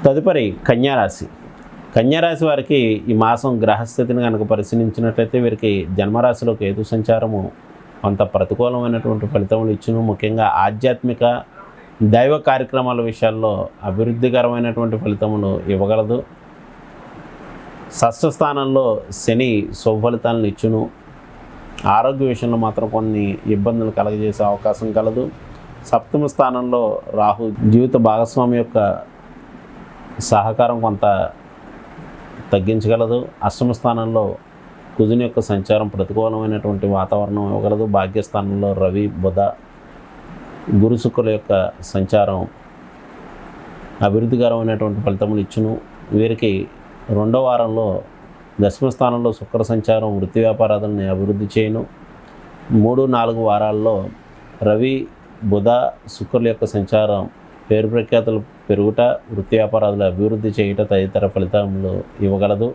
తదుపరి కన్యారాశి. కన్యారాశి వారికి ఈ మాసం గ్రహస్థితిని కనుక పరిశీలించినట్లయితే వీరికి జన్మరాశిలో కేతు సంచారము కొంత ప్రతికూలమైనటువంటి ఫలితములు ఇచ్చును. ముఖ్యంగా ఆధ్యాత్మిక దైవ కార్యక్రమాల విషయాల్లో అభివృద్ధికరమైనటువంటి ఫలితములు ఇవ్వగలదు. షష్ఠ స్థానంలో శని శుభఫలితాలను ఇచ్చును. ఆరోగ్య విషయంలో మాత్రం కొన్ని ఇబ్బందులు కలగజేసే అవకాశం కలదు. సప్తమ స్థానంలో రాహు జీవిత భాగస్వామి యొక్క సహకారం కొంత తగ్గించగలదు. అష్టమ స్థానంలో కుజుని యొక్క సంచారం ప్రతికూలమైనటువంటి వాతావరణం ఇవ్వగలదు. భాగ్యస్థానంలో రవి బుధ గురు శుక్రుల యొక్క సంచారం అభివృద్ధికరమైనటువంటి ఫలితములు ఇచ్చును. వీరికి రెండో వారంలో దశమ స్థానంలో శుక్ర సంచారం వృత్తి వ్యాపారాలను అభివృద్ధి చేయను. 3-4 వారాల్లో రవి బుధ శుక్రుల యొక్క సంచారం పేరు ప్రఖ్యాతులు పెరుగుట, వృత్తి వ్యాపారాలు అభివృద్ధి చేయుట తదితర ఫలితములు ఇవ్వగలదు.